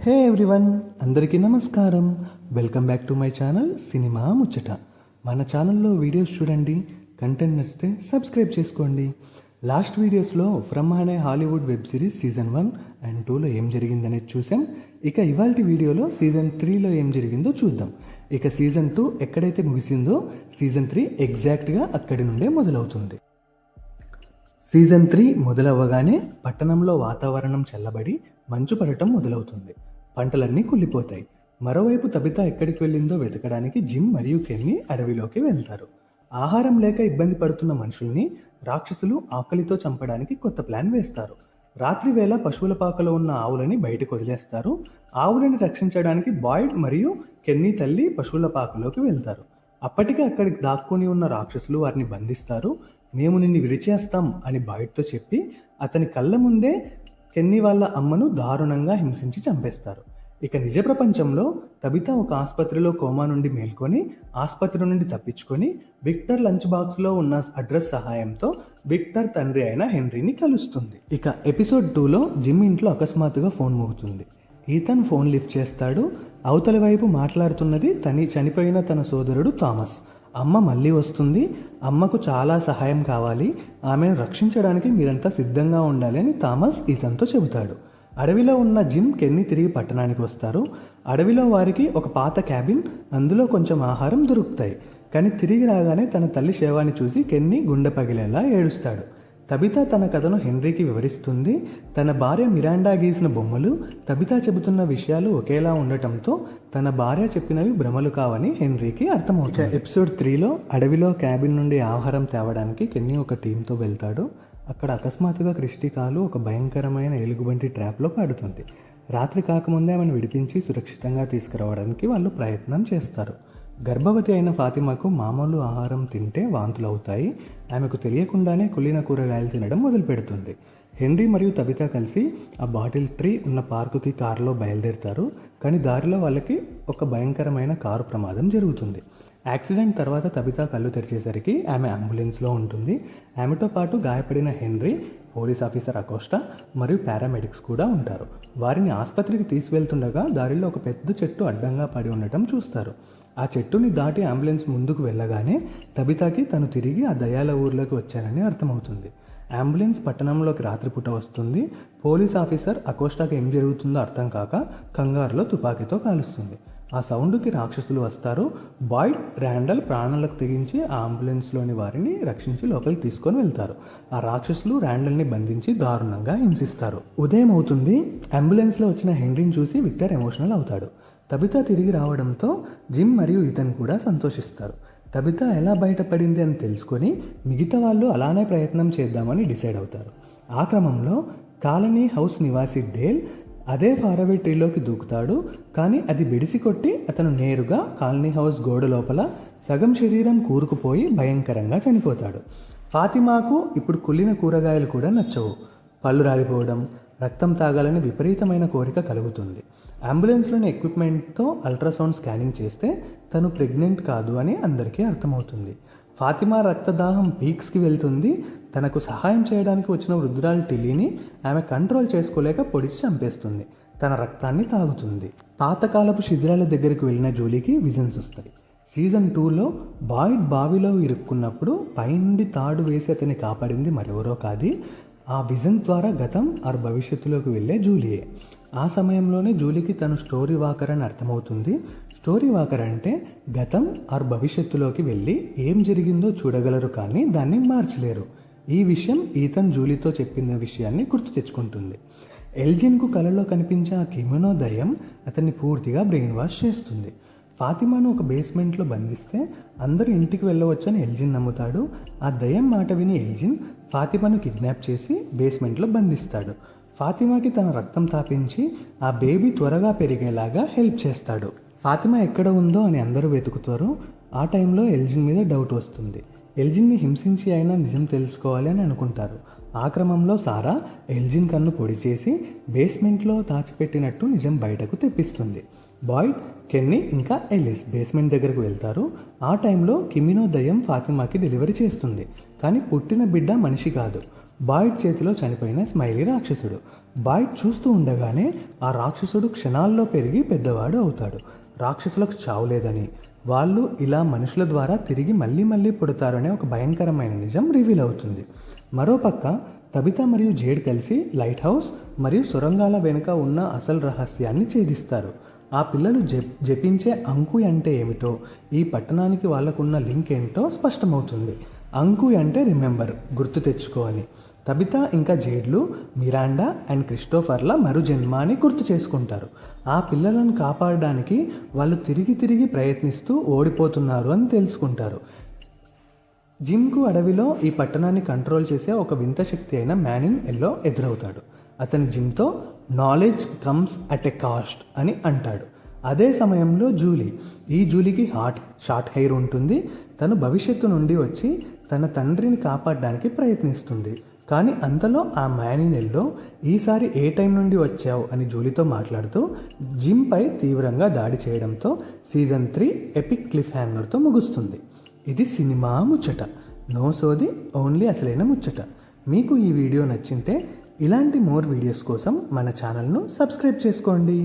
హే everyone, అందరికీ నమస్కారం. Welcome back to my channel cinema ముచ్చట. మన ఛానల్లో వీడియోస్ చూడండి, కంటెంట్ నచ్చితే సబ్స్క్రైబ్ చేసుకోండి. లాస్ట్ వీడియోస్లో ఫ్రమ్ అనే Hollywood web series season 1 and 2లో ఏం జరిగిందనేది చూసాం. ఇక ఇవాల్టి వీడియోలో సీజన్ 3లో ఏం జరిగిందో చూద్దాం. ఇక సీజన్ 2 ఎక్కడైతే ముగిసిందో సీజన్ 3 ఎగ్జాక్ట్గా అక్కడి నుండే మొదలవుతుంది. సీజన్ 3 మొదలవ్వగానే పట్టణంలో వాతావరణం చల్లబడి మంచు పడటం మొదలవుతుంది. పంటలన్నీ కుళ్ళిపోతాయి. మరోవైపు తబితా ఎక్కడికి వెళ్ళిందో వెతకడానికి జిమ్ మరియు కెన్నీ అడవిలోకి వెళ్తారు. ఆహారం లేక ఇబ్బంది పడుతున్న మనుషుల్ని రాక్షసులు ఆకలితో చంపడానికి కొత్త ప్లాన్ వేస్తారు. రాత్రి వేళ పశువుల పాకలో ఉన్న ఆవులని బయటకు వదిలేస్తారు. ఆవులని రక్షించడానికి బాయిడ్ మరియు కెన్నీ తల్లి పశువుల పాకలోకి వెళ్తారు. అప్పటికే అక్కడికి దాక్కుని ఉన్న రాక్షసులు వారిని బంధిస్తారు. మేము నిన్ను విరిచేస్తాం అని బాయిడ్తో చెప్పి అతని కళ్ళ ముందే కెన్నీ వాళ్ళ అమ్మను దారుణంగా హింసించి చంపేస్తారు. ఇక నిజ ప్రపంచంలో తబితా ఒక ఆసుపత్రిలో కోమా నుండి మేల్కొని ఆసుపత్రి నుండి తప్పించుకొని విక్టర్ లంచ్ బాక్స్లో ఉన్న అడ్రస్ సహాయంతో విక్టర్ తండ్రి అయిన హెన్రీని కలుస్తుంది. ఇక ఎపిసోడ్ 2లో జిమ్ ఇంట్లో అకస్మాత్తుగా ఫోన్ మోగుతుంది. ఈతన్ ఫోన్ లిఫ్ట్ చేస్తాడు. అవతలి వైపు మాట్లాడుతున్నది చనిపోయిన తన సోదరుడు థామస్. అమ్మ మళ్ళీ వస్తుంది, అమ్మకు చాలా సహాయం కావాలి, ఆమెను రక్షించడానికి మీరంతా సిద్ధంగా ఉండాలి అని థామస్ ఈతన్తో చెబుతాడు. అడవిలో ఉన్న జిమ్ కెన్నీ తిరిగి పట్టణానికి వస్తారు. అడవిలో వారికి ఒక పాత క్యాబిన్, అందులో కొంచెం ఆహారం దొరుకుతాయి. కానీ తిరిగి రాగానే తన తల్లి శవాన్ని చూసి కెన్నీ గుండె పగిలేలా ఏడుస్తాడు. తబితా తన కథను హెన్రీకి వివరిస్తుంది. తన భార్య మిరాండా గీసిన బొమ్మలు తబితా చెబుతున్న విషయాలు ఒకేలా ఉండటంతో తన భార్య చెప్పినవి భ్రమలు కావని హెన్రీకి అర్థమవుతుంది. ఎపిసోడ్ 3లో అడవిలో క్యాబిన్ నుండి ఆహారం తేవడానికి కెన్నీ ఒక టీంతో వెళ్తాడు. అక్కడ అకస్మాత్తుగా క్రిస్టి కాలు ఒక భయంకరమైన ఎలుగుబంటి ట్రాప్లో పడుతుంది. రాత్రి కాకముందే ఆమెను విడిపించి సురక్షితంగా తీసుకురావడానికి వాళ్ళు ప్రయత్నం చేస్తారు. గర్భవతి అయిన ఫాతిమాకు మామూలు ఆహారం తింటే వాంతులు అవుతాయి. ఆమెకు తెలియకుండానే కుళ్ళిన కూరగాయలు తినడం మొదలు పెడుతుంది. హెన్రీ మరియు తబితా కలిసి ఆ బాటిల్ ట్రీ ఉన్న పార్కుకి కారులో బయలుదేరుతారు. కానీ దారిలో వాళ్ళకి ఒక భయంకరమైన కారు ప్రమాదం జరుగుతుంది. యాక్సిడెంట్ తర్వాత తబితా కళ్ళు తెరిచేసరికి ఆమె అంబులెన్స్లో ఉంటుంది. ఆమెతో పాటు గాయపడిన హెన్రీ, పోలీస్ ఆఫీసర్ అకోస్టా మరియు పారామెడిక్స్ కూడా ఉంటారు. వారిని ఆసుపత్రికి తీసుకువెళ్తుండగా దారిలో ఒక పెద్ద చెట్టు అడ్డంగా పడి ఉండటం చూస్తారు. ఆ చెట్టుని దాటి అంబులెన్స్ ముందుకు వెళ్ళగానే తబితాకి తను తిరిగి ఆ దయాల ఊర్లోకి వచ్చానని అర్థమవుతుంది. అంబులెన్స్ పట్టణంలోకి రాత్రిపూట వస్తుంది. పోలీస్ ఆఫీసర్ అకోస్టాకి ఏం జరుగుతుందో అర్థం కాక కంగారులో తుపాకీతో కాలుస్తుంది. ఆ సౌండ్కి రాక్షసులు వస్తారు. బాయిడ్, ర్యాండల్ ప్రాణాలకు తెగించి ఆ అంబులెన్స్లోని వారిని రక్షించి లోపలికి తీసుకొని వెళ్తారు. ఆ రాక్షసులు ర్యాండల్ని బంధించి దారుణంగా హింసిస్తారు. ఉదయం అవుతుంది. అంబులెన్స్లో వచ్చిన హెన్రీని చూసి విక్టర్ ఎమోషనల్ అవుతాడు. తబితా తిరిగి రావడంతో జిమ్ మరియు ఇతన్ కూడా సంతోషిస్తారు. తబితా ఎలా బయటపడింది అని తెలుసుకొని మిగతా వాళ్ళు అలానే ప్రయత్నం చేద్దామని డిసైడ్ అవుతారు. ఆ క్రమంలో కాలనీ హౌస్ నివాసి డేల్ అదే ఫారవే ట్రీలోకి దూకుతాడు. కానీ అది బెడిసి కొట్టి అతను నేరుగా కాలనీ హౌస్ గోడ లోపల సగం శరీరం కూరుకుపోయి భయంకరంగా చనిపోతాడు. ఫాతిమాకు ఇప్పుడు కుళ్ళిన కూరగాయలు కూడా నచ్చవు. పళ్ళు రాలిపోవడం, రక్తం తాగాలని విపరీతమైన కోరిక కలుగుతుంది. అంబులెన్స్లోని ఎక్విప్మెంట్తో అల్ట్రాసౌండ్ స్కానింగ్ చేస్తే తను ప్రెగ్నెంట్ కాదు అని అందరికీ అర్థమవుతుంది. ఫాతిమా రక్తదాహం పీక్స్కి వెళ్తుంది. తనకు సహాయం చేయడానికి వచ్చిన వృద్ధురాలు టిల్లీని ఆమె కంట్రోల్ చేసుకోలేక పొడిచి చంపేస్తుంది. తన రక్తాన్ని తాగుతుంది. పాతకాలపు శిథిలాల దగ్గరికి వెళ్ళిన జూలీకి విజన్స్ వస్తాయి. సీజన్ 2లో బాయిడ్ బావిలో ఇరుక్కున్నప్పుడు పైనుండి తాడు వేసి అతన్ని కాపాడింది మరెవరో కాదు, ఆ విజన్ ద్వారా గతం ఆర్ భవిష్యత్తులోకి వెళ్ళే జూలియే. ఆ సమయంలోనే జూలీకి తను స్టోరీ వాకర్ అని అర్థమవుతుంది. స్టోరీ వాకర్ అంటే గతం ఆర్ భవిష్యత్తులోకి వెళ్ళి ఏం జరిగిందో చూడగలరు కానీ దాన్ని మార్చలేరు. ఈ విషయం ఈతన్ జూలీతో చెప్పిన విషయాన్ని గుర్తు తెచ్చుకుంటుంది. ఎల్జిన్కు కలలో కనిపించే ఆ కిమోనో దయ్యం అతన్ని పూర్తిగా బ్రెయిన్ వాష్ చేస్తుంది. ఫాతిమాను ఒక బేస్మెంట్లో బంధిస్తే అందరూ ఇంటికి వెళ్ళవచ్చని ఎల్జిన్ నమ్ముతాడు. ఆ దయ్యం మాట విని ఎల్జిన్ ఫాతిమాను కిడ్నాప్ చేసి బేస్మెంట్లో బంధిస్తాడు. ఫాతిమాకి తన రక్తం తాపించి ఆ బేబీ త్వరగా పెరిగేలాగా హెల్ప్ చేస్తాడు. ఫాతిమా ఎక్కడ ఉందో అని అందరూ వెతుకుతారు. ఆ టైంలో ఎల్జిన్ మీద డౌట్ వస్తుంది. ఎల్జిన్ని హింసించి అయినా నిజం తెలుసుకోవాలి అని అనుకుంటారు. ఆ క్రమంలో సారా ఎల్జిన్ కన్ను పొడి చేసి బేస్మెంట్లో దాచిపెట్టినట్టు నిజం బయటకు తెప్పిస్తుంది. బాయిడ్, కెన్నీ ఇంకా ఎలిస్ బేస్మెంట్ దగ్గరకు వెళ్తారు. ఆ టైంలో కిమినో దయ్యం ఫాతిమాకి డెలివరీ చేస్తుంది. కానీ పుట్టిన బిడ్డ మనిషి కాదు, బాయిడ్ చేతిలో చనిపోయిన స్మైలీ రాక్షసుడు. బాయిడ్ చూస్తూ ఉండగానే ఆ రాక్షసుడు క్షణాల్లో పెరిగి పెద్దవాడు అవుతాడు. రాక్షసులకు చావు లేదని, వాళ్ళు ఇలా మనుషుల ద్వారా తిరిగి మళ్ళీ పుడతారనే ఒక భయంకరమైన నిజం రివీల్ అవుతుంది. మరోపక్క తబితా మరియు జేడ్ కలిసి లైట్ హౌస్ మరియు సొరంగాల వెనుక ఉన్న అసలు రహస్యాన్ని ఛేదిస్తారు. ఆ పిల్లలు జపించే అంకు అంటే ఏమిటో, ఈ పట్టణానికి వాళ్ళకున్న లింక్ ఏంటో స్పష్టమవుతుంది. అంకు అంటే రిమెంబర్, గుర్తు తెచ్చుకో అని. తబితా ఇంకా జేడ్లు మిరాండా అండ్ క్రిస్టోఫర్ల మరు జన్మ అని గుర్తు చేసుకుంటారు. ఆ పిల్లలను కాపాడడానికి వాళ్ళు తిరిగి ప్రయత్నిస్తూ ఓడిపోతున్నారు అని తెలుసుకుంటారు. జిమ్కు అడవిలో ఈ పట్టణాన్ని కంట్రోల్ చేసే ఒక వింత శక్తి అయిన మ్యాన్ ఇన్ ఎల్లో ఎదురవుతాడు. అతని జిమ్తో knowledge comes at a cost అని అంటాడు. అదే సమయంలో ఈ జూలీకి షార్ట్ హెయిర్ ఉంటుంది. తను భవిష్యత్తు నుండి వచ్చి తన తండ్రిని కాపాడడానికి ప్రయత్నిస్తుంది. కానీ అంతలో ఆ మ్యాన్ ఇన్ ఎల్లో ఈసారి ఏ టైం నుండి వచ్చావు అని జూలీతో మాట్లాడుతూ జిమ్పై తీవ్రంగా దాడి చేయడంతో సీజన్ 3 ఎపిక్ క్లిఫ్ హ్యాంగర్తో ముగుస్తుంది. ఇది సినిమా ముచ్చట. నో సోది, ఓన్లీ అసలైన ముచ్చట. మీకు ఈ వీడియో నచ్చింటే ఇలాంటి మోర్ వీడియోస్ కోసం మన ఛానల్ను సబ్స్క్రైబ్ చేసుకోండి.